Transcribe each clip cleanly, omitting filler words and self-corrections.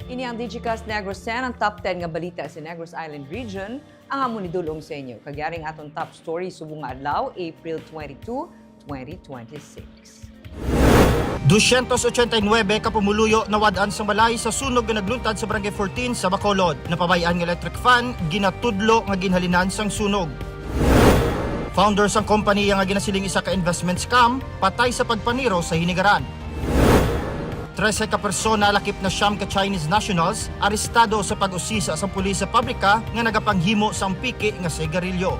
Ini ang Digicast Negros X, ang top 10 nga balita sa Negros Island Region, ang amon idulong sa inyo. Kagyaring atong top story subong nga adlaw, April 22, 2026. 289 kapumuluyo na wadaan sa balay sa sunog nga nagluntad sa Barangay 14 sa Bacolod. Napabayaan nga electric fan, ginatudlo nga ginhalinan sang sunog. Founder sang company nga ginasiling isa ka investment scam, patay sa pagpaniro sa hinigaran. 13 ka persona lakip na siyam ka Chinese nationals arestado sa pag-usisa sa pulis sa pabrika nga nagapanghimo sang piki nga sigarilyo.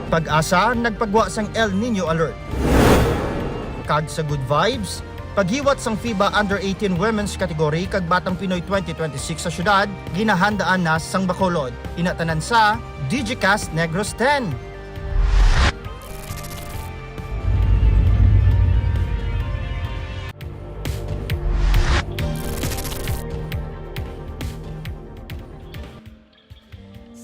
Pag-asa nagpagwa sang El Niño alert. Kag sa good vibes, paghiwat sang FIBA Under-18 Women's Category kag Batang Pinoy 2026 sa syudad, ginahandaan na sang Bacolod. Inatanan sa Digicast Negros X.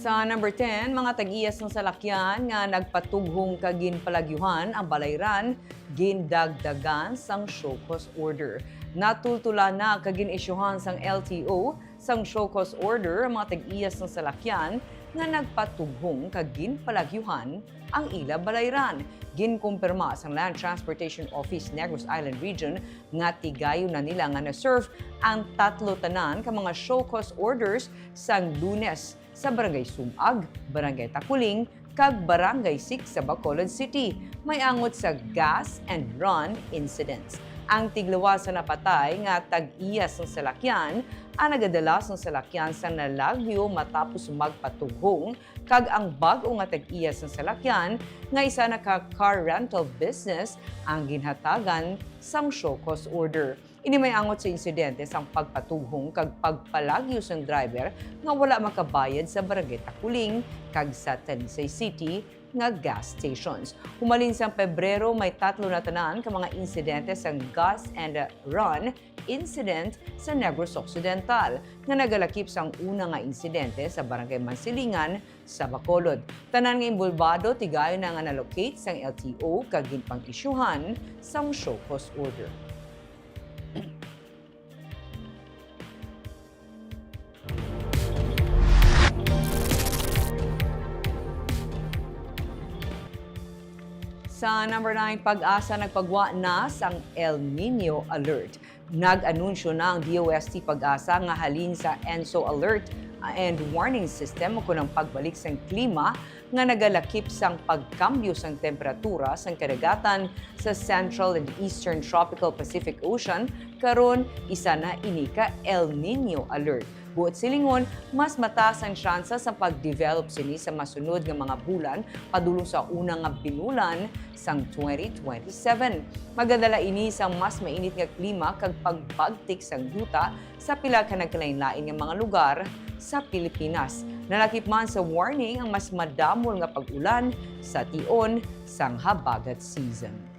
Sa number 10, mga tag-iyas ng salakyan nga nagpatughong kagin palagyuhan ang balayran, gindagdagan sang show cause order. Natultula na kagin isyuhan sang LTO sang show cause order ang mga tag-iyas ng salakyan nga nagpatughong kagin palagyuhan ang ila balayran. Ginkumpirma sang Land Transportation Office Negros Island Region nga tigayo na nila nga na-serve ang tatlo tanan ka mga show cause orders sang Lunes sa Barangay Sumag, Barangay Takuling, kag Barangay 6 sa Bacolod City. May angot sa gas and run incidents. Ang tiglawa sa napatay nga tag-iyas ng salakyan ang nagadala ng salakyan sa nalagyo matapos magpatughong kag ang bag-o nga tag-iyas ng salakyan nga isa na ka car rental business ang ginhatagan sang show cause order. Ini may angot sa insidente sang pagpatughong kag pagpalagyo sang driver nga wala makabayad sa Barangay Takuling kag sa Talisay City nga gas stations. Humalin sang Pebrero may tatlo na tanan ka mga insidente sang gas and run incident sa Negros Occidental nga nagalakip sang una nga insidente sa Barangay Mansilingan sa Bacolod. Tanan nga involvado tigayon na nga na-locate sang LTO kag ginpang isyuhan sang show cause order. Sa number 9, pag-asa nagpagwa na sang El Niño alert. Nag-anunsyo na ang DOST pag-asa nga halin sa ENSO alert and warning system kunang pagbalik sang klima nga nagalakip sang pagkambyo sang temperatura sang kadagatan sa Central and Eastern Tropical Pacific Ocean karon isa na ini ka El Niño alert. Buot silingon, mas mataas ang tsansa sa pag-develop sini sa masunod nga mga bulan padulong sa unang nga binulan sang 2027. Magadala ini sa mas mainit nga klima kag pagbagtik sang duta sa pila ka nagkalain-lain nga mga lugar sa Pilipinas. Nalakip man sa warning ang mas madamol nga pag-ulan sa tion sang habagat season.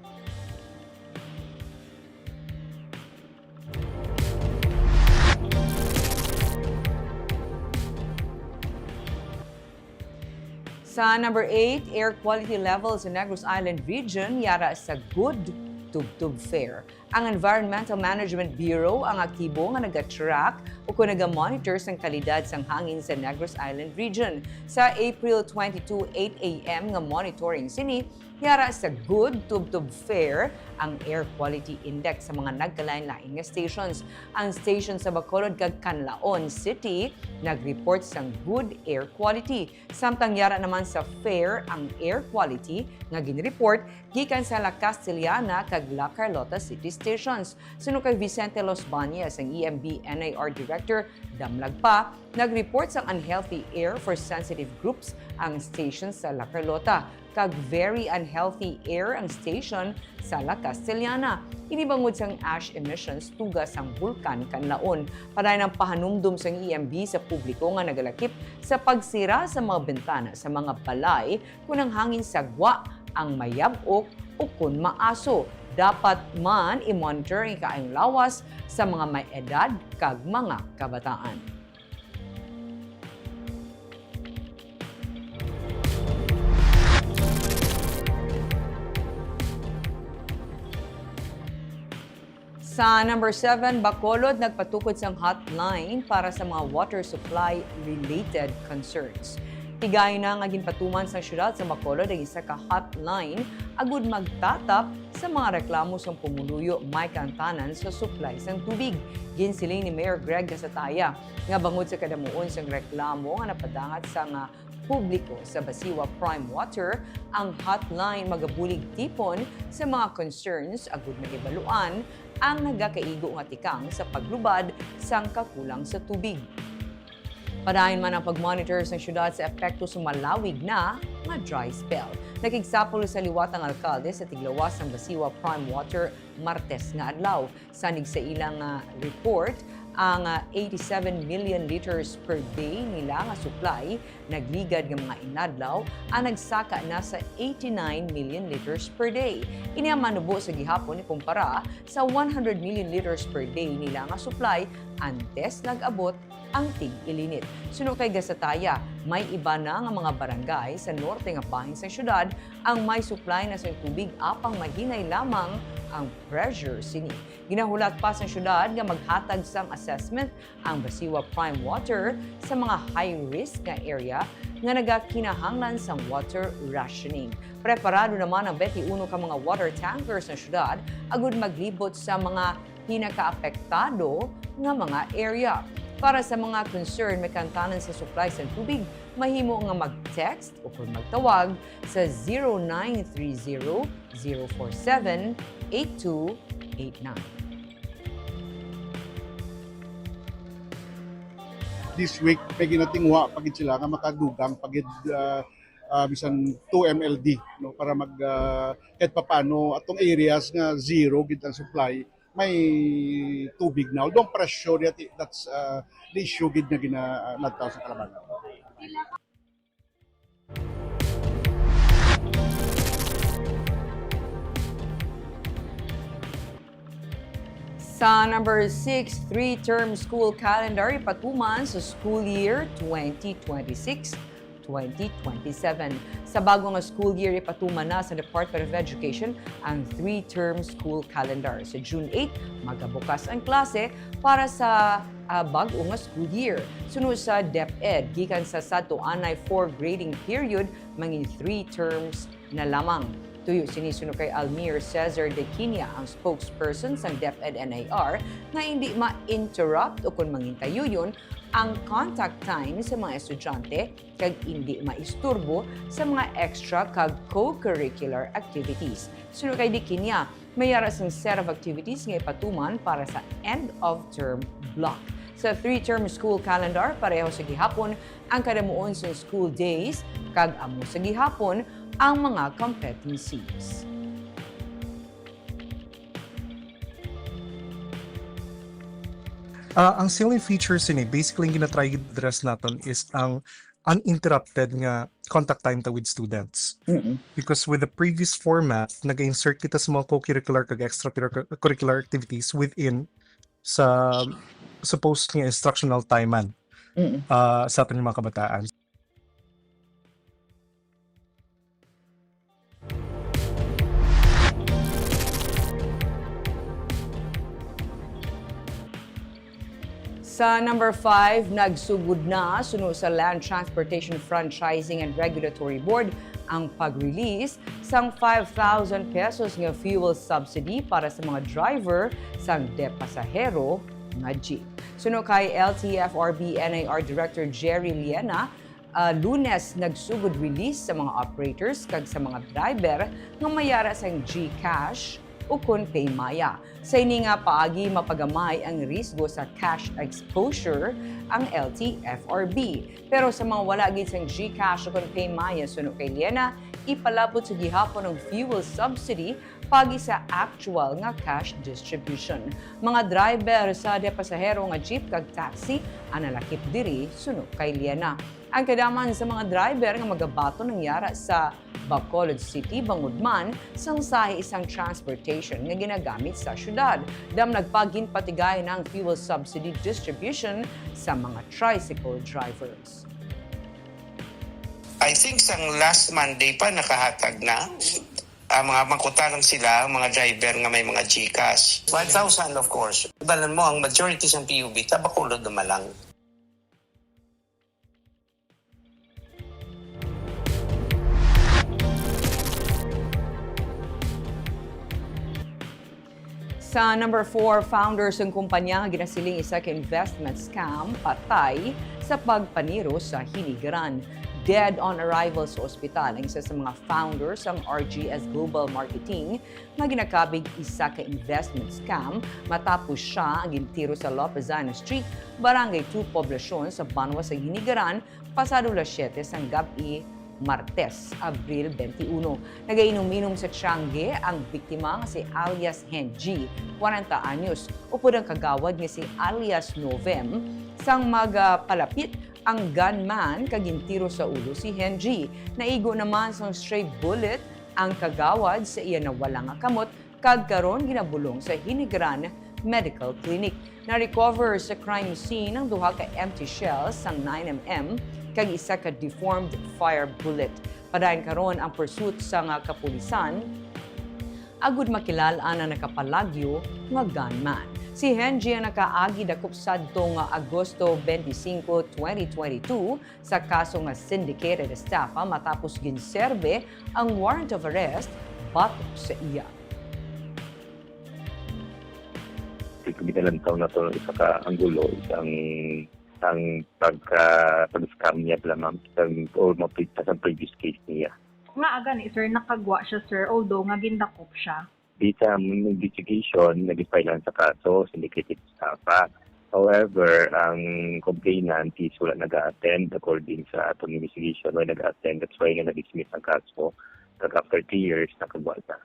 Sa number 8, air quality levels sa Negros Island Region yara sa good tubtub fair. Ang Environmental Management Bureau ang aktibo nga nag-track o kung nag-monitor sang kalidad sang hangin sa Negros Island Region. Sa April 22, 8 a.m. nga monitoring sini, yara sa good tubtub fair ang air quality index sa mga nagkalain-lain nga stations. Ang station sa Bacolod kag Canlaon City nag-report sang good air quality. Samtang yara naman sa fair ang air quality nga ginreport gikan sa La Castellana kag La Carlota City stations. Suno kay Vicente Los Bañas ang EMB NIR Director damlag pa nag-report sang unhealthy air for sensitive groups ang station sa La Carlota kag very unhealthy air ang station sa La Castellana. Inibangod sang ash emissions tugas sang bulkan Canlaon. Paray ng pahanumdum sang EMB sa publiko nga nagalakip sa pagsira sa mga bintana sa mga balay kung ang hangin sagwa ang mayabok o kung maaso. Dapat man i-monitor ang kaayong lawas sa mga may edad kag mga kabataan. Sa number 7, Bacolod nagpatukod sang hotline para sa mga water supply related concerns. Higay na nga ginpatuman sa syudad sa Bacolod ang isa ka hotline agud magtatap sa mga reklamo sa pumuluyo may kantanan sa supply sang tubig. Ginsiling ni Mayor Greg Casataya nga bangod sa kadamuon sang reklamo nga napadangat sa nga publiko sa Basiwa Prime Water, ang hotline magabulig tipon sa mga concerns agud nagibaluan ang nagakaigo nga tikang sa paglubad sang kakulang sa tubig. Padayon man ang pag-monitor sa syudad sa epekto sa malawig na nga dry spell. Nakigsapol sa liwat ang alkalde sa tiglawas ng Basiwa Prime Water Martes nga adlaw. Sanig sa ilang report, ang 87 million liters per day nila nga supply nagligad ng mga inadlaw ang nagsaka na sa 89 million liters per day. Ini ang manubo sa gihapon ikumpara sa 100 million liters per day nila nga supply antes nag-abot ang tig-ilinit. Suno kay Gasataya, may iba na nga mga barangay sa norte nga bahin sa syudad ang may supply na sa tubig apang mahinay lamang ang pressure sini. Ginahulat pa sa syudad nga maghatag sang assessment ang Basiwa Prime Water sa mga high-risk nga area nga nagakinahanglan sang water rationing. Preparado naman ang 21 ka mga water tankers sa syudad agud maglibot sa mga pinakaapektado nga mga area. Para sa mga concern may kantanan sa supply sa tubig, mahimo nga mag-text o kung magtawag sa 0930-047-8289. This week, pagi natingwa pagid sila nga makadugang pagid bisan 2 MLD no para mag kahit papano atong areas nga zero gid ang supply may tubig na. Although pressure that's the issue gid na ginalagtaw sa Kalabagan. Sa number 6, 3-term school calendar ipatuman sa school year 2026-2027. Sa bagong school year ipatuman na sa Department of Education ang 3-term school calendar. Sa June 8, magabukas ang klase para sa bagong school year. Sunod sa DepEd, gikan sa sadto anay 4 grading period, mangin 3 terms na lamang. Tuyo sinisunod kay Almir Cesar de Quinia, ang spokesperson sa DepEd NAR, na hindi ma-interrupt o kung mangintayuyon ang contact time sa mga estudyante kag hindi maisturbo sa mga extra kag co-curricular activities. Sunod kay de Quinia, may yaras ng set of activities nga ipatuman para sa end-of-term block. Sa 3-term school calendar, pareho sa gihapon ang kadamuon sa school days kag amo sa gihapon ang mga competencies. Ang selling features ini basically gina-try address natin is ang uninterrupted nga contact time ta with students. Because with the previous format, nag-insert kita sa mga co-curricular kag extracurricular activities within sa supposed nga instructional time sa ating mga kabataan. Sa number 5, nagsugod na sunod sa Land Transportation Franchising and Regulatory Board ang pag-release sang 5,000 pesos nga fuel subsidy para sa mga driver sang de-pasahero nga jeep. Sunod kay LTFRB NAR Director Jerry Liena, Lunes nagsugod release sa mga operators kag sa mga driver nga mayara sang GCash o kun Paymaya. Sa ini nga paagi mapagamay ang risgo sa cash exposure ang LTFRB. Pero sa mga wala gid sang GCash o kun Paymaya sunod kay Liena, ipalabot sa gihapon ng fuel subsidy pagi sa actual nga cash distribution. Mga driver sa de-pasahero nga jeep kag taxi ang nalakip diri sunod kay Liena. Ang kadaman sa mga driver nga magabato ng yara sa Bacolod City, Bangudman, sang sahi isang transportation nga ginagamit sa syudad. Dam nagpagin patigay ng fuel subsidy distribution sa mga tricycle drivers. I think sang last Monday pa nakahatag na mga mangkutangan sila, mga driver nga may mga GCash. 1,000 of course. Balan mo, ang majority sa PUB, sa Bacolod naman lang. Sa number 4, founders ng kumpanya nga ginasiling isa ka investment scam patay sa pagpaniro sa hinigaran. Dead on arrival sa ospital ang isa sa mga founders ang RGS Global Marketing na ginakabig isa ka investment scam matapos siya ang gintiro sa Lopezana Street, Barangay 2, Poblasyon sa Banwa sa Hinigaran pasado las 7 sang gabi Martes, Abril 21. Nagainom-inom sa Tiangge ang biktima nga si alias Henji, 40 anyos, upod ang kagawad nga si alias Novem. Sang magpalapit ang gunman kagintiro sa ulo si Henji. Naigo naman sa stray bullet ang kagawad sa iya na walang kamot kag karon ginabulong sa Hinigaran Medical Clinic. Na-recover sa crime scene ang duha ka empty shells sang 9mm kag isa ka deformed fire bullet. Padayon karon ang pursuit sa kapulisan agud makilalaan ang nakapalagyo nga gunman. Si Henji ang nakaagi dakop sadtong Agosto 25, 2022 sa kaso nga syndicated estafa matapos ginserbe ang warrant of arrest batok sa iya. Pagkabitalantaw na ito, isa ka anggulo, isang pag-scam niya lamang or mapita sa previous case niya. Nga aga ni sir, nakagwa siya sir, although nga gindakop siya. Di sa investigation, nag-file lang sa kaso, syndicated estafa. However, ang complainant is wala nag-attend according sa atong investigation, wala nag-attend. That's why nga nag-dismiss ang kaso. Kag after 3 years, nakagwa siya.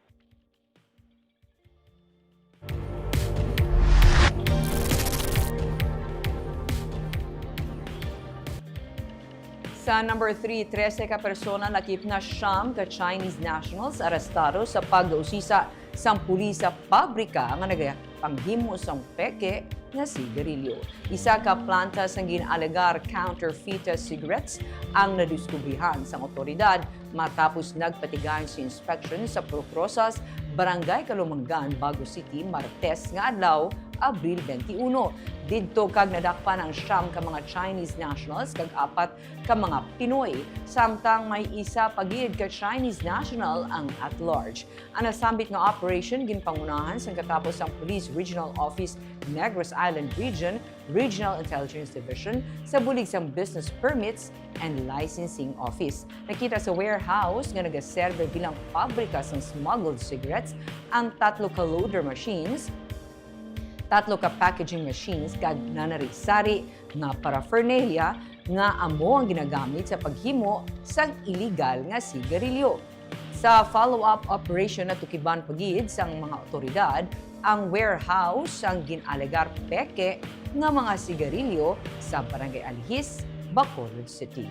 Sa number 3, 13 ka persona nakip na siyam ka Chinese nationals arestado sa pag-usisa sa pulis sa pabrika nga nagapanghimo sang peke nga sigarilyo. Isa ka planta sang ginalegar counterfeit cigarettes ang nadiskubrihan sa otoridad matapos nagpatigayon sa inspection sa Procrosas, Barangay Calumanggan, Bago City, Martes nga adlaw, Abril 21. Didto kag nadakpan ang siyam ka mga Chinese nationals kag 4 ka mga Pinoy, samtang may isa pagid ka Chinese national ang at large. Ang nasambit nga operation ginpangunahan sa katapos ang Police Regional Office Negros Island Region, Regional Intelligence Division sa bulig sang Business Permits and Licensing Office. Nakita sa warehouse nga nagaserve bilang pabrika sang smuggled cigarettes ang 3 ka loader machines, 3 ka packaging machines kag nanarisari nga paraphernalia nga amo ang ginagamit sa paghimo sang illegal nga sigarilyo. Sa follow-up operation na tukiban pagid sang mga otoridad, ang warehouse ang ginalegar peke nga mga sigarilyo sa Barangay Alhis, Bacolod City.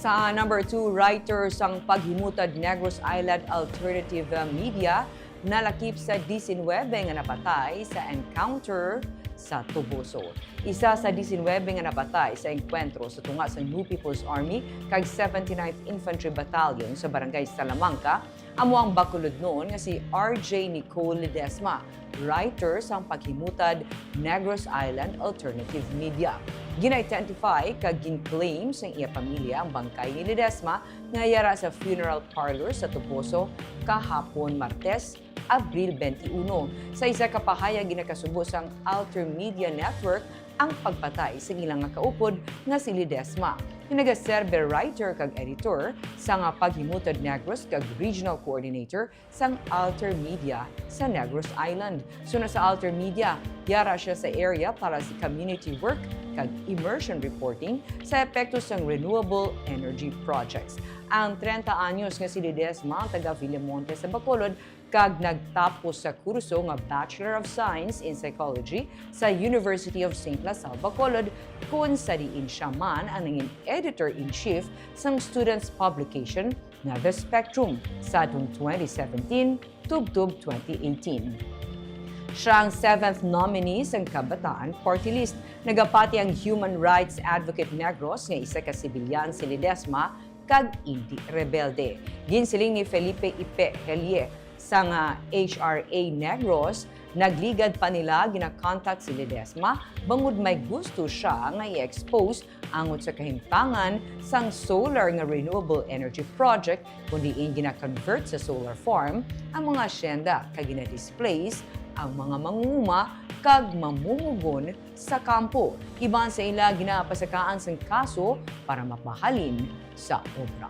Sa number 2, writers ang paghimutad Negros Island Alternative Media nalakip sa 19 nga napatay sa encounter sa Tubuso. Isa sa 19 nga napatay sa enkwentro sa tunga sa New People's Army kag 79th Infantry Battalion sa Barangay Salamanca, amo ang Bacolod noon nga si RJ Nicole Ledesma, writer sa paghimutad Negros Island Alternative Media. Gina-identify kag gin-claim sa iya pamilya ang bangkay ni Ledesma nga yara sa funeral parlor sa Tubuso kahapon Martes, Abril 21. Sa isa ka pahayag ginakasubo sang Alter Media Network ang pagpatay sa ilang nga kaupod nga si Ledesma. Nagaserve writer kag editor sa nga paghimutad Negros kag regional coordinator sang Alter Media sa Negros Island. Suna sa Alter Media, yara siya sa area para sa community work kag immersion reporting sa epekto sang renewable energy projects. Ang 30 anyos nga si Ledesma, taga Villamonte sa Bacolod, kag nagtapos sa kurso nga Bachelor of Science in Psychology sa University of St. Lasal, Bacolod, kung sa diin siya man ang naging editor-in-chief sang students' publication na The Spectrum sa 2017 tubtub 2018. Siya ang 7th nominee sa Kabataan Party List. Nagapati ang human rights advocate Negros nga isa ka sibilyan si Ledesma kag hindi rebelde. Ginsiling ni Felipe Ipe Helie sa nga HRA Negros, nagligad pa nila gina-contact si Ledesma bangod may gusto siya nga i-expose angot sa kahimtangan sang solar nga renewable energy project kundi gina-convert sa solar farm ang mga asyenda kag gina-displace ang mga mangunguma kag mamumugon sa kampo. Iban sa ila ginapasakaan sang kaso para mapahalin sa obra.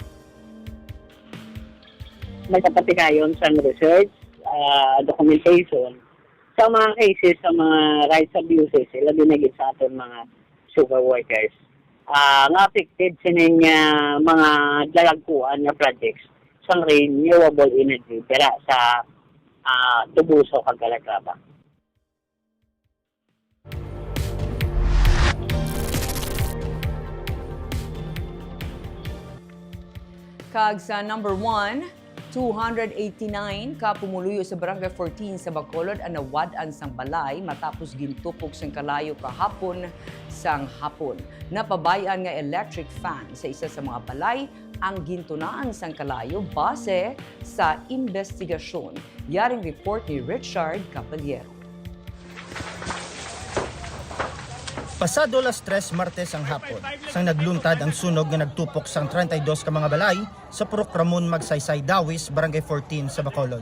Nagkapatikayon sa research, documentation, sa mga cases, sa mga rights abuses, sila binigit sa ating mga sugar workers. Nga affected sining mga dalagkuan na projects sa renewable energy pero sa tubuso kag Calatrava. Kag sa number 1, 289 ka pumuluyo sa Barangay 14 sa Bacolod ang nawad-an sang balay matapos gintupok sang kalayo kahapon sang hapon. Napabayan nga electric fan sa isa sa mga balay ang gintunaan sang kalayo base sa investigasyon. Yaring report ni Richard Caballero. Pasado las 3 Martes ang hapon, sang nagluntad ang sunog nga nagtupok sang 32 ka mga balay sa Purok Ramon Magsaysay Dawis, Barangay 14 sa Bacolod.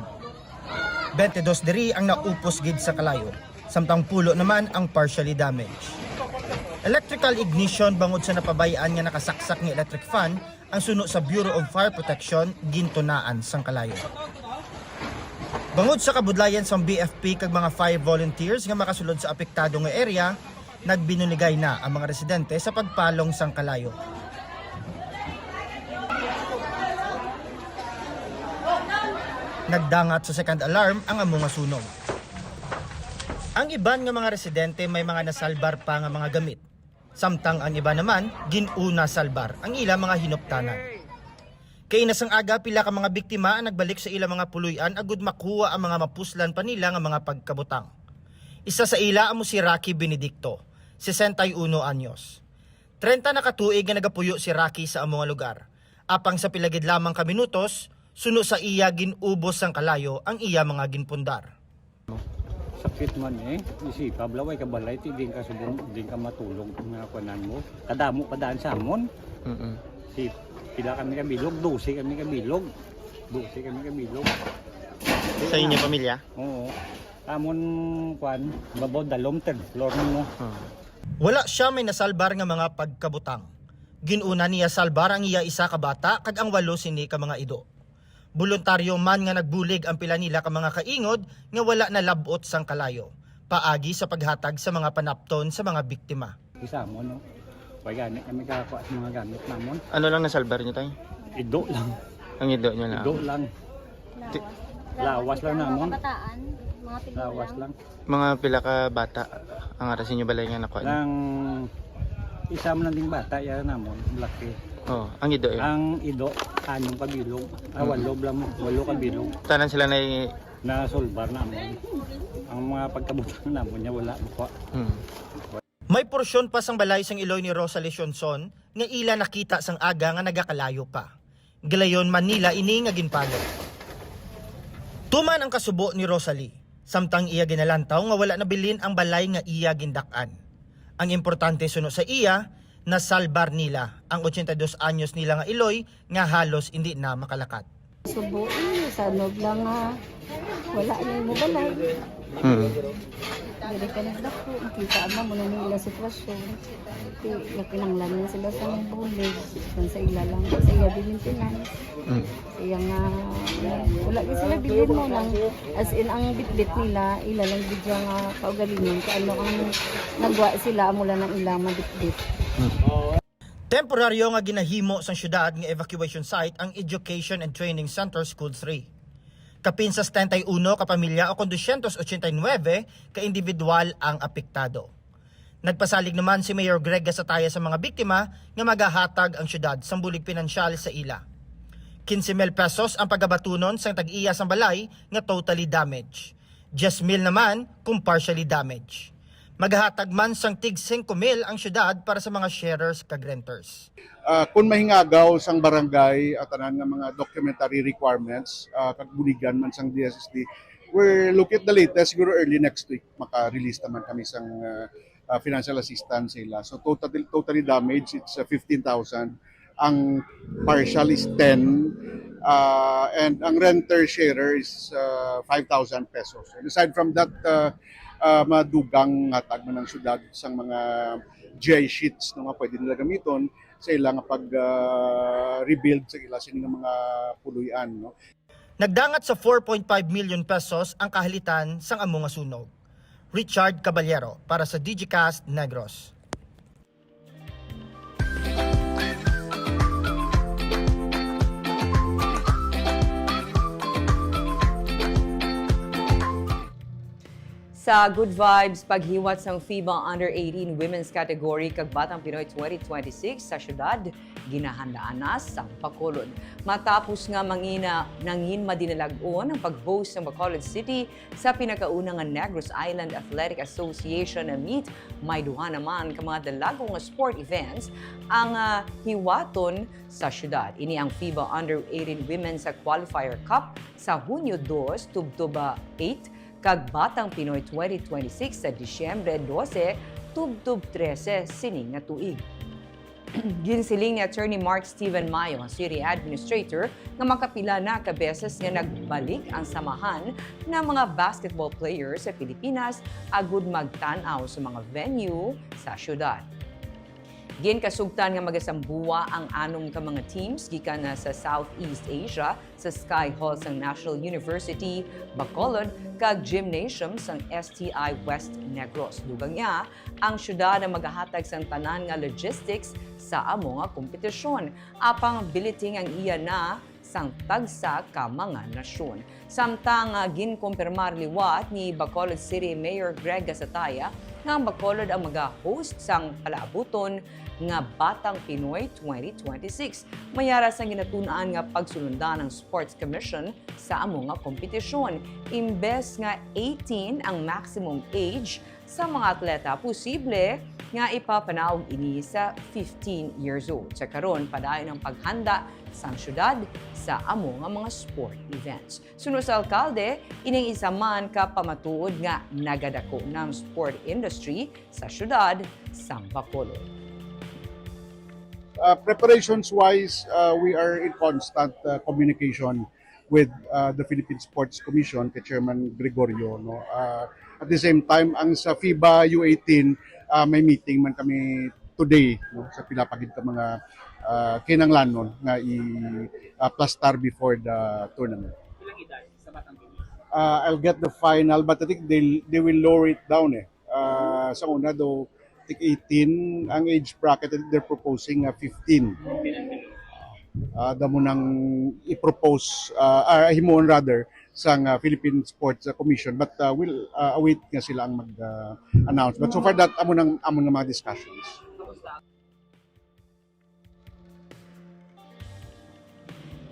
22 diri ang naupos gid sa kalayo, samtang pulo naman ang partially damaged. Electrical ignition bangod sa napabayaan nga nakasaksak nga electric fan ang suno sa Bureau of Fire Protection gintunaan sang kalayo. Bangod sa kabudlayan sang BFP kag mga fire volunteers nga makasulod sa apektado nga area, nagbinunigay na ang mga residente sa pagpalong sang kalayo. Nagdangat sa second alarm ang among sunog. Ang iban nga mga residente may mga nasalbar pa nga mga gamit. Samtang ang iba naman ginuna salbar ang ilang mga hinuptanan. Kay nasang aga pila ka mga biktima ang nagbalik sa ilang mga puluyan agud makuha ang mga mapuslan pa nila nga mga pagkabutang. Isa sa ila amo si Rocky Benedicto, 61 anyos. 30 na katuig nga nagapuyo si Rocky sa among lugar. Apang sa pilagid lamang ka minutos, suno sa iya ginubos sang kalayo ang iya mga ginpundar. Sakit man isipa blaway ka balay ti din ka subong din ka matulog nga kunan mo. Kadamo padaan sa amon. Si pila kami ka bilog, 12 kami ka bilog. 12 kami ka bilog. Sa inyo pamilya? Oo. Amon kwan babaw dalom third floor mo. Wala siya may nasalbar nga mga pagkabutang. Ginuna niya salbar ang iya isa ka bata kag ang 8 sini ka mga ido. Voluntaryo man nga nagbulig ang pila nila ka mga kaingod nga wala na labot sang kalayo. Paagi sa paghatag sa mga panapton sa mga biktima. Isa mo no. Pag gani kami kakakuha sa mga gamit namon. Ano lang nasalbar niyo tay? Ido lang. Ang ido niyo lang. Ido lang. Lawas lang namon. Kabataan, mga Lawas tigulang. lang. Mga pila ka bata ang arasin niyo balay nga nakuha. Lang isa man ding bata ya namon, laki. Oh, ang ido yun. Ang ido anong kabilog, walo kabilog. Tanan sila na Na solbar namon. Ang mga pagkabutang namon niya wala ko. May porsyon pa sang balay sang iloy ni Rosalie Sionson nga ila nakita sang aga nga nagakalayo pa. Gilayon Manila ini nga ginpalo. Tuman ang kasubo ni Rosalie, samtang iya ginalantaw nga wala nabilin ang balay nga iya gindak-an. Ang importante suno sa iya, nasalbar nila ang 82 anyos nila nga iloy nga halos hindi na makalakat. Subuin, sa nog lang wala na mo balay. Dili ka nagdako, makita mo muna nila sitwasyon. Nakinanglan na sila sa bulig, sa ila lang, sa iya maintenance. Kaya nga, wala din sila bilin mo lang. As in, ang bitbit nila, ila lang bidya nga kaugalingon. Kaya ano ang nagwa sila, mula ng ilang mabitbit. Temporaryo nga ginahimo sang syudad nga evacuation site ang Education and Training Center School 3. Kapin sa 71 ka pamilya o 289 ka individual ang apektado. Nagpasalig naman si Mayor Greg Gasataya sa mga biktima nga magahatag ang syudad sa bulig pinansyal sa ila. 15,000 pesos ang pagabatunon sa tag-iya sa balay nga totally damaged. 10,000 naman kung partially damaged. Maghatag man sang tig 5,000 ang syudad para sa mga sharers kag renters. Kung mahingagaw sang barangay at tanan nga mga documentary requirements kag buligan man sang DSSD, we're looking at the latest siguro early next week maka-release naman kami sang financial assistance sila. So totally damaged, it's 15,000. Ang partial is 10 and ang renter sharer is 5,000 pesos. And aside from that, madugang hatag man ng syudad sang mga GI sheets no nga pwede nila gamiton sa ilang pag-rebuild sa ila sining mga puluyan. No? Nagdangat sa 4.5 million pesos ang kahalitan sang amo nga sunog. Richard Caballero para sa Digicast Negros. Sa Good Vibes, paghiwat sang FIBA Under-18 Women's Category kag Batang Pinoy 2026 sa syudad, ginahandaan na sa Bacolod. Matapos nga nangin madinalag-on ang pag-host ng Bacolod City sa pinakaunang nga Negros Island Athletic Association na meet, may duha naman ka mga dalagong sport events ang hiwaton sa syudad. Ini ang FIBA Under-18 Women's Qualifier Cup sa Hunyo 2, Tubtuba 8, kag Batang Pinoy 2026 sa Disyembre 12, Tubtub 13 sining nga tuig. Ginsiling ni Attorney Mark Steven Mayo, ang City Administrator, nga makapila na ka beses nga nagbalik ang samahan ng mga basketball players sa Pilipinas agud magtan-aw sa mga venue sa syudad. Ginkasugtan nga magasambuwa ang anom ka mga teams gikan na sa Southeast Asia sa Sky Hall sang National University, Bacolod, kag Gymnasium sang STI West Negros. Dugang niya, ang syudad na magahatag sang tanan nga logistics sa amo nga kompetisyon. Apang biliting ang iya na sang tagsa ka mga nasyon. Samtang ginkumpirmar liwat ni Bacolod City Mayor Greg Gasataya nga ang Bacolod ang mag-host sang palaabuton nga Batang Pinoy 2026. Mayara sang ginatunaan nga pagsulundan ng Sports Commission sa amo nga kompetisyon. Imbes nga 18 ang maximum age sa mga atleta, posible nga ipapanaog ini sa 15 years old. Sa karon, padayon ang paghanda sa syudad sa amo nga mga sport events. Suno sa alkalde, ining isa man ka pamatuod nga nagadako ng sport industry sa syudad sa Bacolod. Preparations-wise, we are in constant communication with the Philippine Sports Commission, kay Chairman Gregorio. No? At the same time, ang sa FIBA U18, may meeting man kami today no? Sa pinapagid ka mga kinanglanon nga i-plastar before the tournament. I'll get the final, but I think they will lower it down. Sa una daw, 18 ang age bracket they're proposing 15. Damo nang i-propose himon rather sang Philippine Sports Commission, but we'll await nga sila ang mag-announce. But so far that amo nga mga discussions.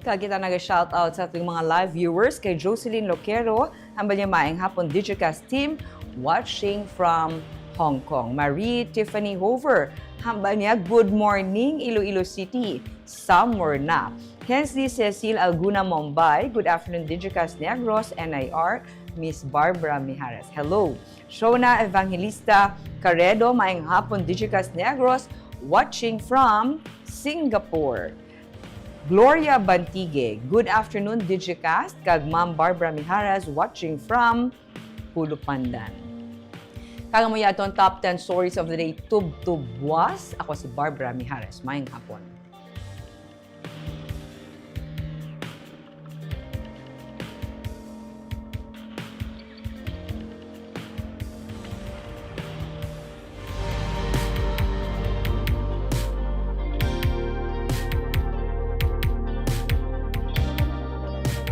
Kita nag-shoutout sa ating mga live viewers kay Jocelyn Loquero, ang maayong hapon Digicast team watching from Hong Kong. Marie Tiffany Hover, hamba niya, good morning Iloilo City, summer na. Hensley Cecil Alguna Mumbai, good afternoon Digicast Negros, NIR, Miss Barbara Mijares. Hello. Shona Evangelista Caredo, maayong hapon Digicast Negros, watching from Singapore. Gloria Bantige, good afternoon Digicast, kag Ma'am Barbara Mijares, watching from Pulupandan. Kagamuya itong top 10 stories of the day, Tubtub was. Ako si Barbara Mijares. Mayang hapon.